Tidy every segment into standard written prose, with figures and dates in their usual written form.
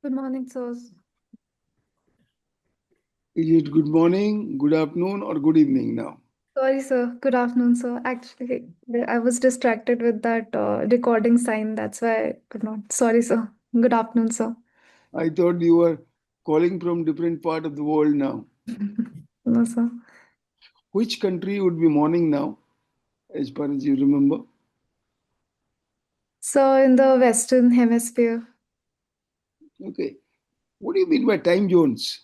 Good morning, sirs. Is it good morning, good afternoon, or good evening now? Sorry, sir. Good afternoon, sir. Actually, I was distracted with that recording sign. That's why I could not. Sorry, sir. Good afternoon, sir. I thought you were calling from different part of the world now. No, sir. Which country would be morning now, as far as you remember? So, in the Western Hemisphere. Okay. What do you mean by time zones?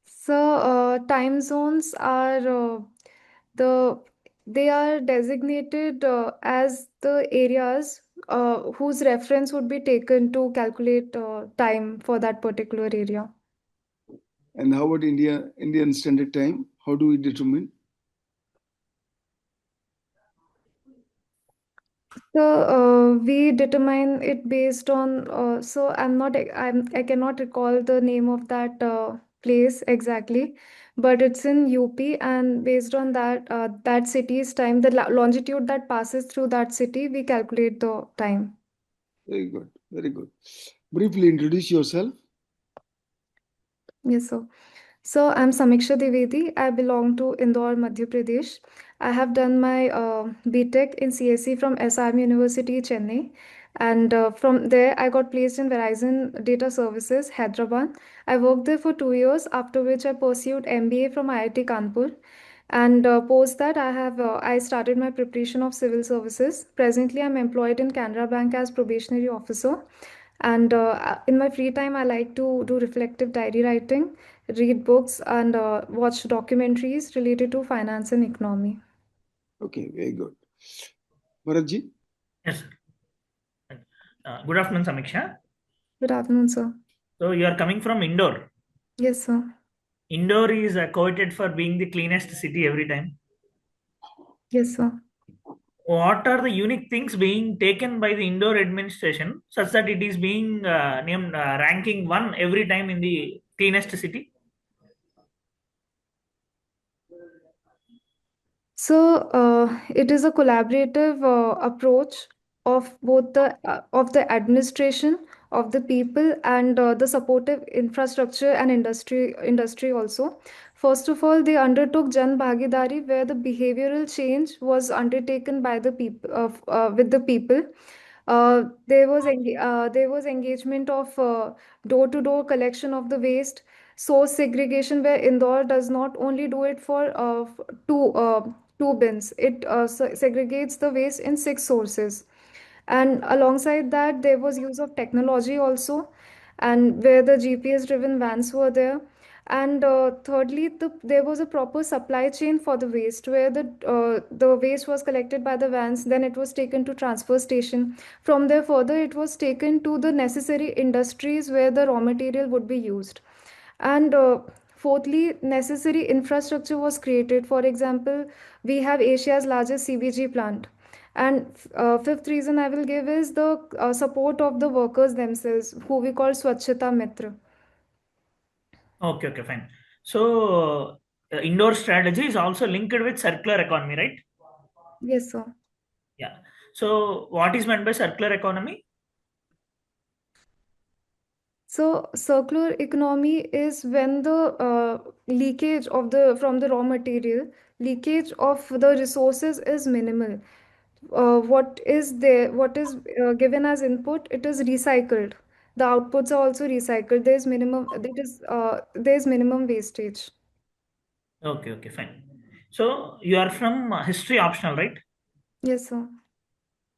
So, time zones are the they are designated as the areas whose reference would be taken to calculate time for that particular area. And how about Indian Standard Time? How do we determine? So we determine it based on. So I cannot recall the name of that place exactly, but it's in UP, and based on that city's time, the longitude that passes through that city, we calculate the time. Very good, very good. Briefly introduce yourself. Yes, sir. So I'm Samiksha Dwivedi. I belong to Indore, Madhya Pradesh. I have done my BTech in CSE from SRM University, Chennai. And from there, I got placed in Verizon Data Services, Hyderabad. I worked there for 2 years, after which I pursued MBA from IIT Kanpur. And post that, I started my preparation of civil services. Presently, I'm employed in Canara Bank as probationary officer. And in my free time, I like to do reflective diary writing, read books, and watch documentaries related to finance and economy. Okay, very good. Bharatji, Yes, sir. Good afternoon, Samiksha. Good afternoon, sir. So you are coming from Indore. Yes, sir. Indore is quoted for being the cleanest city every time. Yes, sir. What are the unique things being taken by the Indore administration such that it is being named ranking one every time in the cleanest city? So it is a collaborative approach of both the administration, of the people, and the supportive infrastructure and industry also. First of all, they undertook Jan Bhagidari, where the behavioral change was undertaken by the people with the people. There was engagement of door-to-door collection of the waste, source segregation, where Indore does not only do it for two bins. It segregates the waste in six sources. And alongside that, there was use of technology also, and where the GPS driven vans were there. And thirdly, there was a proper supply chain for the waste, where the waste was collected by the vans, then it was taken to transfer station. From there, further, it was taken to the necessary industries where the raw material would be used. And fourthly, necessary infrastructure was created. For example, we have Asia's largest CBG plant. And fifth reason I will give is the support of the workers themselves, who we call Swachhata Mitra. Okay, okay, fine. So Indore strategy is also linked with circular economy, right? Yes, sir. Yeah. So what is meant by circular economy? So circular economy is when the leakage of the from the raw material, leakage of the resources is minimal. What is given as input, it is recycled. The outputs are also recycled. There's minimum wastage. Okay, okay, fine. So you are from history optional, right? Yes, sir.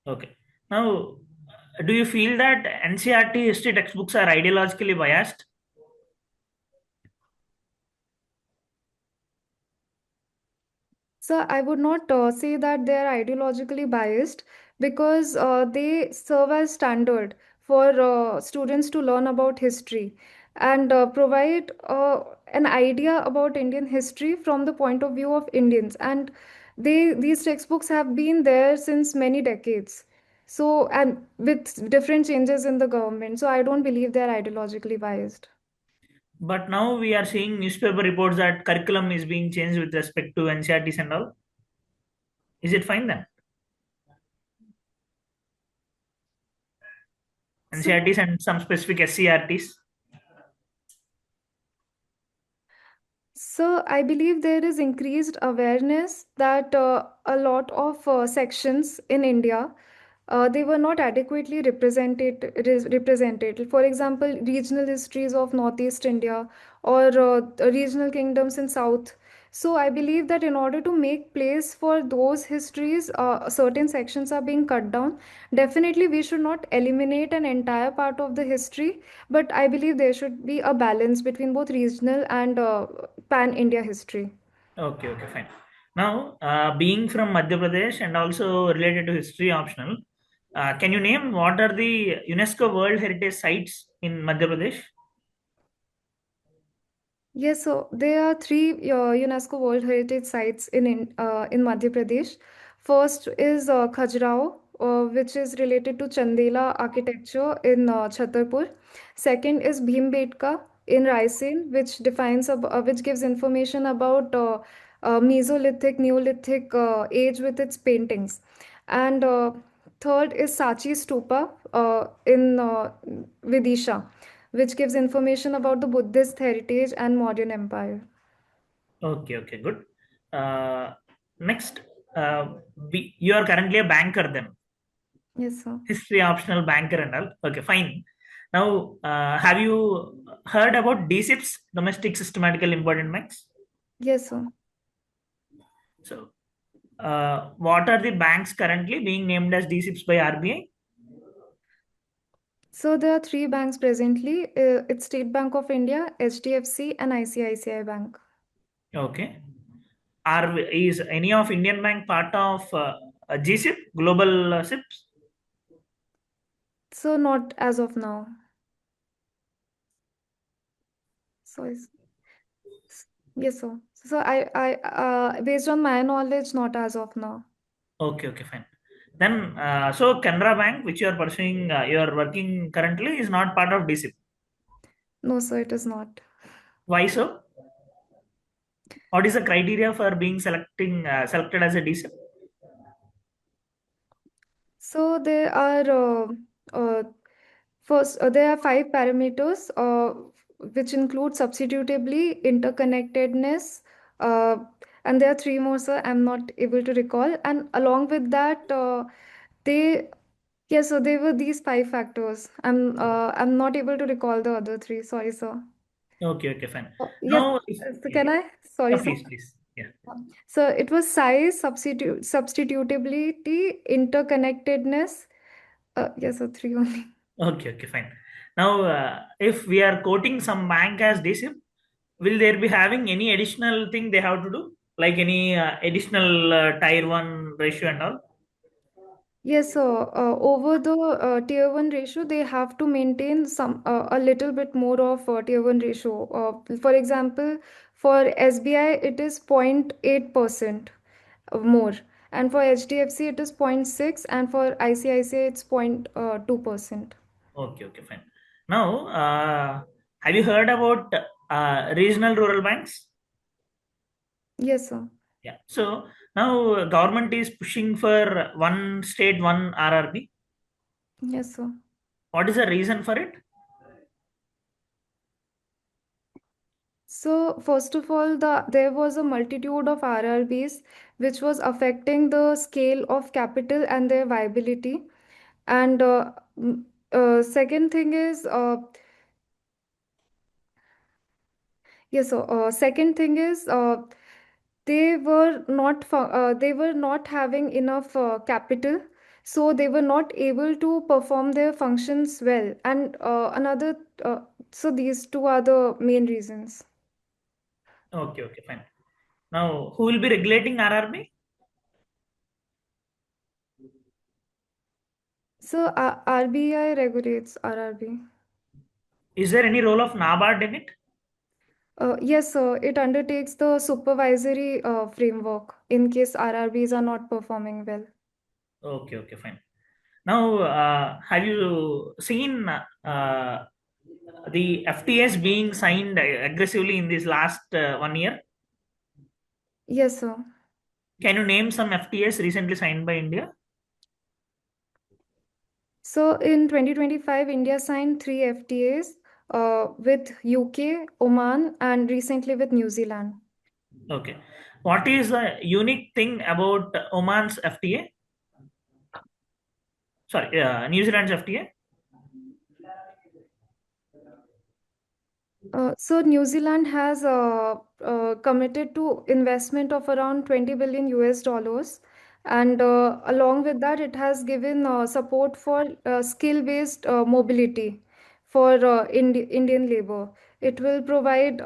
Okay. Now, do you feel that NCRT history textbooks are ideologically biased? So I would not say that they are ideologically biased, because they serve as standard for students to learn about history, and provide an idea about Indian history from the point of view of Indians. And these textbooks have been there since many decades. So, and with different changes in the government. So I don't believe they are ideologically biased. But now we are seeing newspaper reports that curriculum is being changed with respect to NCRTs and all. Is it fine then? So, NCRTs and some specific SCRTs? so I believe there is increased awareness that a lot of sections in India they were not adequately represented. For example, regional histories of Northeast India or regional kingdoms in South. So I believe that in order to make place for those histories, certain sections are being cut down. Definitely, we should not eliminate an entire part of the history, but I believe there should be a balance between both regional and pan-India history. Okay, okay, fine. Now, being from Madhya Pradesh and also related to history optional, can you name what are the UNESCO World Heritage Sites in Madhya Pradesh? Yes, so there are three UNESCO World Heritage Sites in Madhya Pradesh. First is Khajuraho, which is related to Chandela architecture in Chhatarpur. Second is Bhimbetka in Raisen, which gives information about Mesolithic, Neolithic age with its paintings. And third is Sachi Stupa in Vidisha, which gives information about the Buddhist heritage and modern empire. Okay, okay, good. Uh, Next, you are currently a banker then, Yes, sir. history optional banker and all. Okay, fine. Now, have you heard about DSIPs, domestic systematical important banks? Yes, sir. So, what are the banks currently being named as DSIPs by RBI? So there are three banks presently. It's State Bank of India, HDFC, and ICICI Bank. Okay. Is any of Indian Bank part of GSIP, Global SIPs? So not as of now. So yes, sir. So based on my knowledge, not as of now. Okay, okay, fine. Then, so Canara Bank, which you are pursuing, you are working currently, is not part of DSIP. No, sir, it is not. Why so? What is the criteria for being selected as a DSIP? So uh, there are five parameters, which include substitutability, interconnectedness, uh, and there are three more, sir. I'm not able to recall. And along with that, they yes, so they were these five factors. I'm not able to recall the other three. Sorry, sir. Okay, okay, fine. Yes. Now, So yeah, can I? Sorry, yeah, sir. please, please. Yeah. So it was size, substitutability, interconnectedness. Yes, so three only. Okay, okay, fine. Now, if we are quoting some bank as DSIP, will there be having any additional thing they have to do, like any additional tier one ratio and all? Yes, so over the tier one ratio, they have to maintain a little bit more of tier one ratio. For example, for SBI, it is 0.8% more, and for HDFC, it is 0.6, and for ICICI, it's 0.2%. Okay, okay, fine. Now, have you heard about regional rural banks? Yes, sir. Yeah. So now government is pushing for one state, one RRB. Yes, sir. What is the reason for it? So first of all, there was a multitude of RRBs which was affecting the scale of capital and their viability. And second thing is, yes, so second thing is, they were not having enough capital, so they were not able to perform their functions well. And so these two are the main reasons. Okay, okay, fine. Now, who will be regulating RRB? So RBI regulates RRB. Is there any role of NABARD in it? Yes, sir. It undertakes the supervisory framework in case RRBs are not performing well. Okay, okay, fine. Now, have you seen the FTS being signed aggressively in this last 1 year? Yes, sir. Can you name some FTS recently signed by India? So in 2025, India signed three FTAs with UK, Oman, and recently with New Zealand. Okay. What is the unique thing about Oman's FTA? Sorry, New Zealand's FTA? So New Zealand has committed to investment of around 20 billion US dollars, and along with that, it has given support for skill-based mobility for Indian labor. It will provide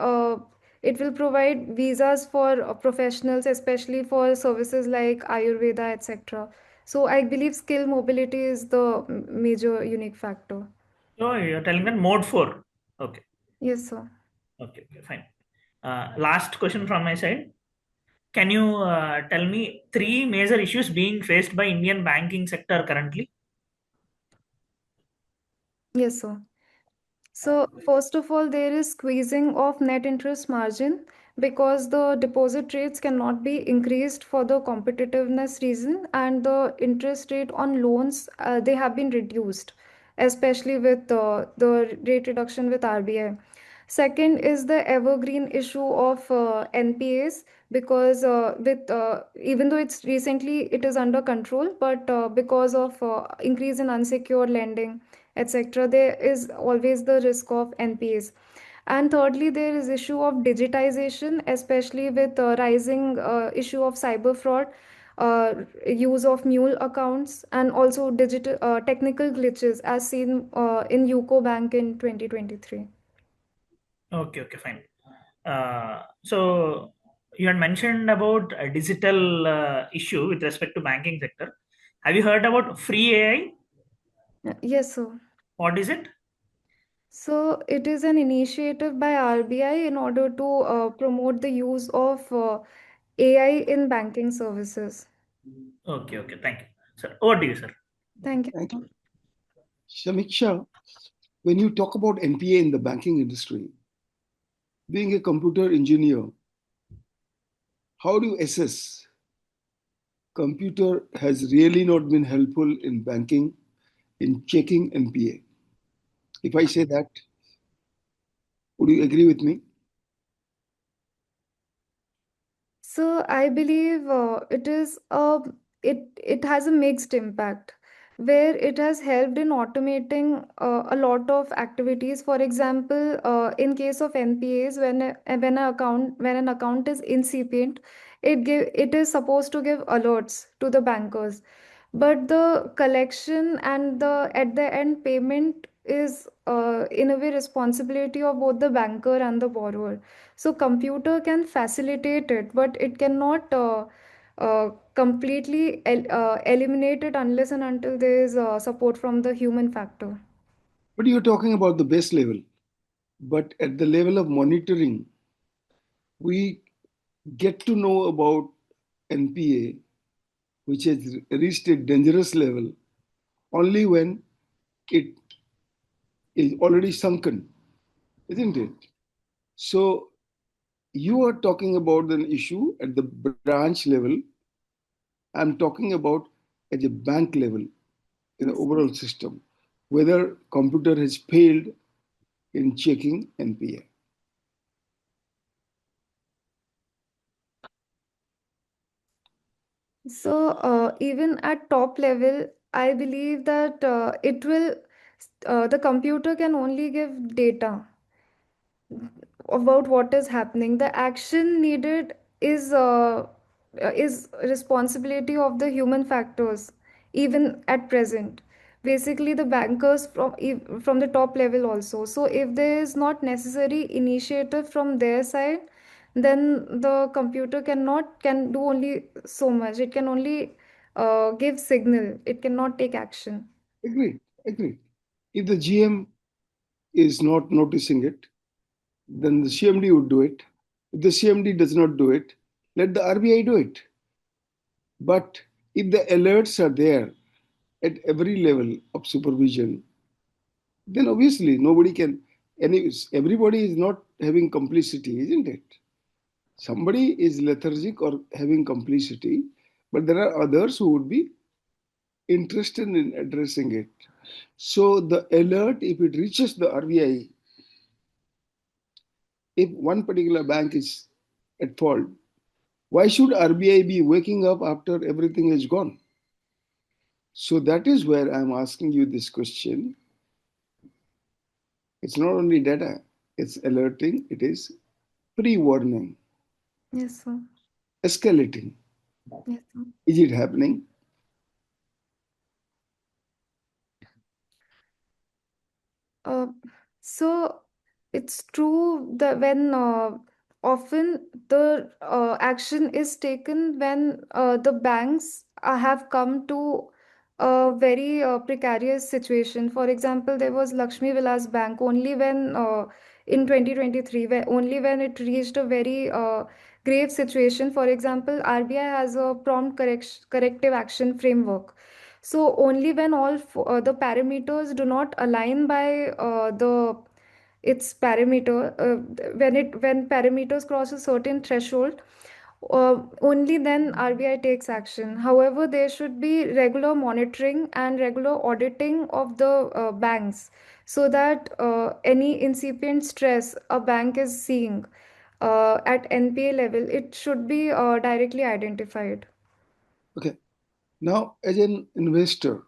visas for professionals, especially for services like Ayurveda, etc. So I believe skill mobility is the major unique factor. Oh, you're telling that mode 4. Okay. Yes, sir. Okay, okay, fine. Last question from my side. Can you tell me three major issues being faced by Indian banking sector currently? Yes, sir. So, first of all, there is squeezing of net interest margin because the deposit rates cannot be increased for the competitiveness reason, and the interest rate on loans they have been reduced, especially with the rate reduction with RBI. Second is the evergreen issue of NPAs because with even though it's recently it is under control, but because of increase in unsecured lending, etc., there is always the risk of NPAs. And thirdly, there is issue of digitization, especially with rising issue of cyber fraud, use of mule accounts, and also digital technical glitches as seen in UCO Bank in 2023. Okay, okay, fine. So you had mentioned about a digital issue with respect to banking sector. Have you heard about free AI? Yes, sir. What is it? So it is an initiative by RBI in order to promote the use of AI in banking services. Okay, okay, thank you. Sir, over to you, sir. Thank you. Thank you. Samiksha, when you talk about NPA in the banking industry, being a computer engineer, how do you assess computer has really not been helpful in banking in checking NPA? If I say that, would you agree with me? So I believe it has a mixed impact where it has helped in automating a lot of activities. For example, in case of NPAs, when an account is incipient, it is supposed to give alerts to the bankers, but the collection and the at the end payment is in a way responsibility of both the banker and the borrower. So computer can facilitate it, but it cannot completely eliminate it unless and until there is support from the human factor. But you're talking about the base level. But at the level of monitoring, we get to know about NPA, which has reached a dangerous level, only when it is already sunken, isn't it? So you are talking about an issue at the branch level. I'm talking about at the bank level in the Yes. overall system, whether computer has failed in checking NPA. So even at top level, I believe that the computer can only give data about what is happening. The action needed is responsibility of the human factors, even at present. Basically, the bankers from the top level also. So, if there is not necessary initiative from their side, then the computer can do only so much. It can only give signal. It cannot take action. Agreed, agreed. If the GM is not noticing it, then the CMD would do it. If the CMD does not do it, let the RBI do it. But if the alerts are there at every level of supervision, then obviously nobody can, everybody is not having complicity, isn't it? Somebody is lethargic or having complicity, but there are others who would be interested in addressing it. So the alert, if it reaches the RBI, if one particular bank is at fault, why should RBI be waking up after everything is gone? So that is where I'm asking you this question. It's not only data, it's alerting, it is pre warning, Yes, sir. escalating. Yes, sir. Is it happening? Uh, so it's true that when often the action is taken when the banks have come to a very precarious situation. For example, there was Lakshmi Vilas Bank only when in 2023, where only when it reached a very grave situation. For example, RBI has a prompt corrective action framework, so only when the parameters do not align by the its parameter, when parameters cross a certain threshold, only then RBI takes action. However, there should be regular monitoring and regular auditing of the banks, so that any incipient stress a bank is seeing at NPA level, it should be directly identified. Okay. Now, as an investor,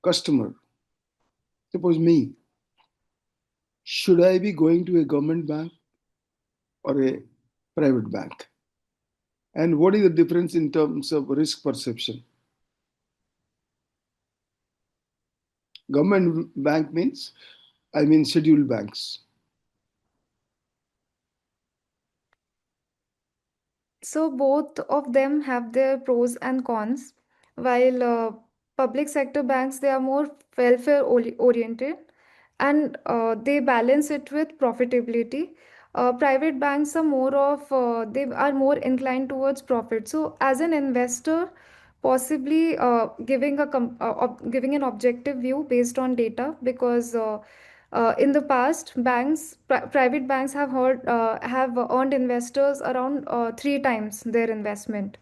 customer, suppose me, should I be going to a government bank or a private bank? And what is the difference in terms of risk perception? Government bank means, I mean, scheduled banks. So both of them have their pros and cons. While public sector banks, they are more welfare oriented, and they balance it with profitability. Private banks are they are more inclined towards profit. So as an investor, possibly giving an objective view based on data, because in the past, private banks have earned investors around three times their investment,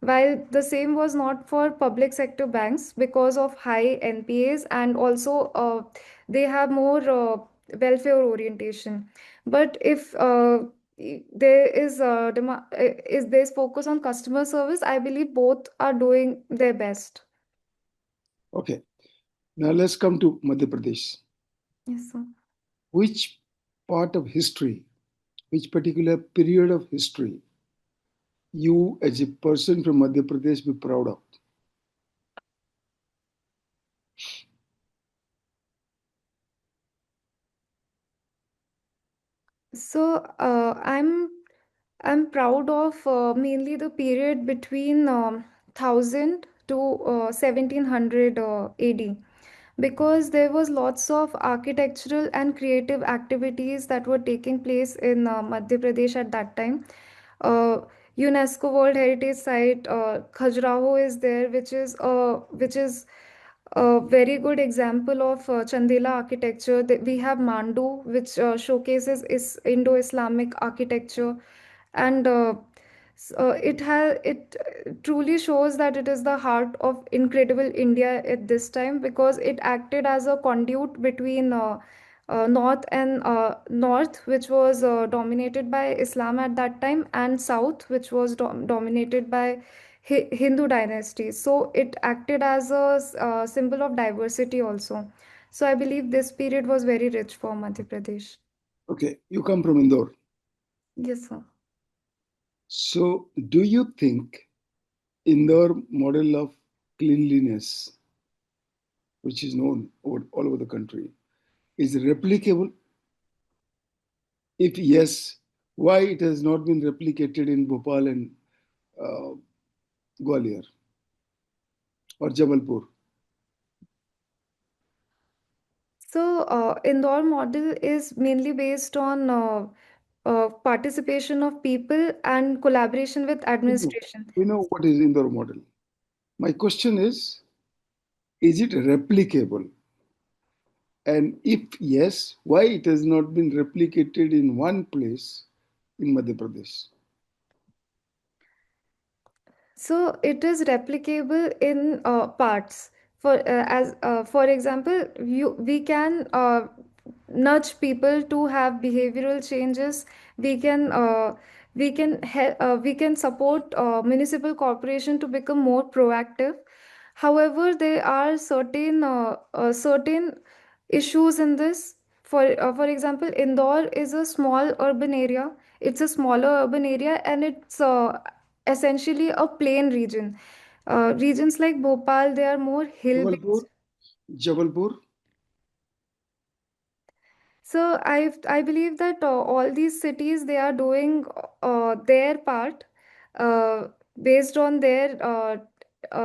while the same was not for public sector banks because of high NPAs, and also they have more welfare orientation. But if there is is there's focus on customer service, I believe both are doing their best. Okay. Now let's come to Madhya Pradesh. Yes, sir. Which part of history, which particular period of history, you as a person from Madhya Pradesh be proud of? So I'm proud of mainly the period between 1000 to 1700 AD, because there was lots of architectural and creative activities that were taking place in Madhya Pradesh at that time. Uh, UNESCO World Heritage Site Khajuraho is there, which is a very good example of Chandela architecture. We have Mandu, which showcases Indo-Islamic architecture, and it truly shows that it is the heart of incredible India at this time, because it acted as a conduit between north, which was dominated by Islam at that time, and south, which was dominated by Hindu dynasties. So it acted as a symbol of diversity also. So I believe this period was very rich for Madhya Pradesh. Okay, you come from Indore. Yes, sir. So, do you think Indore model of cleanliness, which is known all over the country, is replicable? If yes, why it has not been replicated in Bhopal and uh, Gwalior or Jabalpur? So Indore model is mainly based on participation of people and collaboration with We know, administration. we know what is Indore model. My question is it replicable? And if yes, why it has not been replicated in one place in Madhya Pradesh? So it is replicable in parts. For example, we can nudge people to have behavioral changes. We can we can support municipal corporation to become more proactive. However, there are certain issues in this. For example, Indore is a small urban area. It's a smaller urban area, and it's essentially a plain region. Regions like Bhopal, they are more hill Jabalpur, based. Jabalpur. So I believe that all these cities, they are doing their part uh, based on their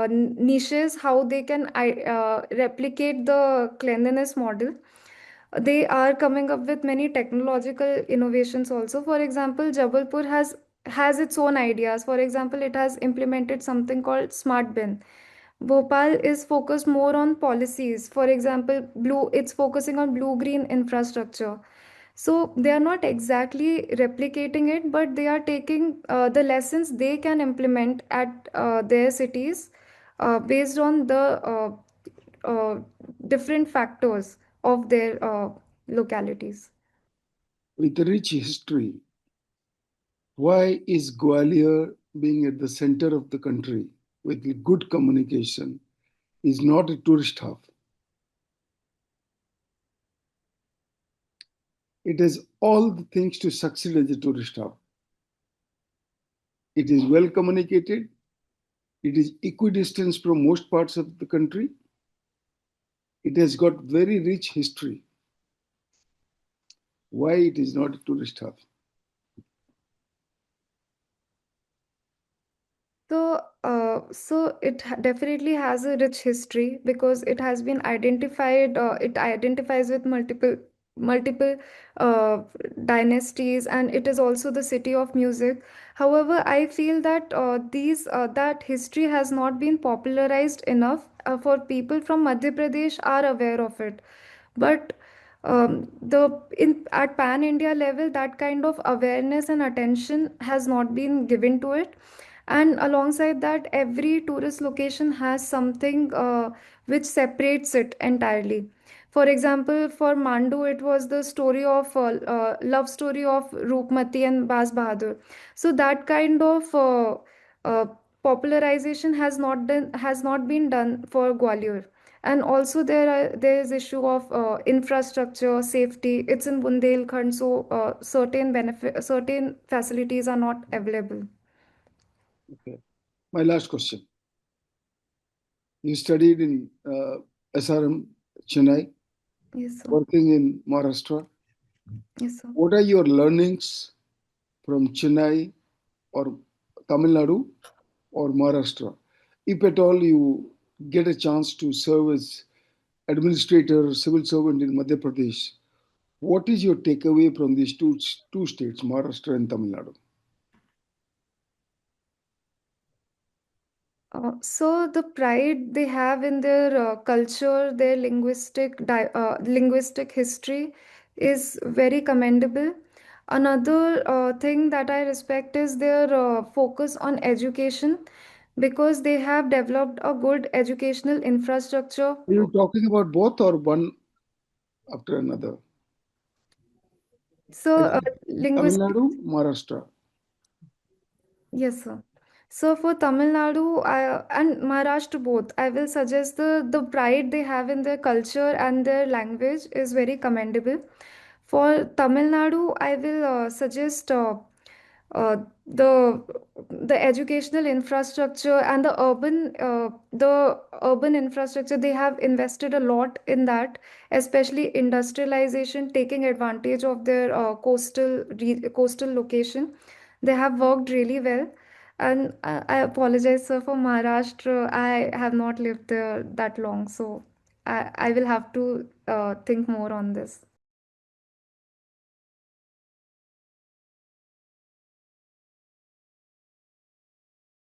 niches, how they can replicate the cleanliness model. They are coming up with many technological innovations also. For example, Jabalpur has its own ideas. For example, it has implemented something called smart bin. Bhopal is focused more on policies. For example, blue it's focusing on blue green infrastructure. So they are not exactly replicating it, but they are taking the lessons they can implement at their cities based on the uh, different factors of their localities. With a rich history, why is Gwalior being at the center of the country with good communication is not a tourist hub? It has all the things to succeed as a tourist hub. It is well communicated. It is equidistant from most parts of the country. It has got very rich history. Why it is not a tourist hub? Definitely has a rich history because it has been identified. It identifies with multiple uh, dynasties, and it is also the city of music. However, I feel that that history has not been popularized enough for people from Madhya Pradesh are aware of it, but the in at pan India level, that kind of awareness and attention has not been given to it. And alongside that, every tourist location has something which separates it entirely. For example, for Mandu, it was the story of love story of Roopmati and Baz Bahadur. So that kind of uh, popularization has not been done for Gwalior. And also there is issue of infrastructure safety. It's in Bundelkhand, so certain facilities are not available. Okay. My last question. You studied in SRM Chennai, Yes, sir. working in Maharashtra. Yes, sir. What are your learnings from Chennai or Tamil Nadu or Maharashtra? If at all you get a chance to serve as administrator, civil servant in Madhya Pradesh, what is your takeaway from these two states, Maharashtra and Tamil Nadu? So the pride they have in their culture, their linguistic history is very commendable. Another thing that I respect is their focus on education because they have developed a good educational infrastructure. Are you talking about both or one after another? So I said Tamil linguistic. Nadu, Maharashtra. Yes, sir. So for Tamil Nadu and Maharashtra both, I will suggest the pride they have in their culture and their language is very commendable. For Tamil Nadu, I will suggest uh, the the educational infrastructure and the urban infrastructure. They have invested a lot in that, especially industrialization, taking advantage of their coastal location. They have worked really well. And I apologize, sir, for Maharashtra. I have not lived there that long, so I will have to think more on this.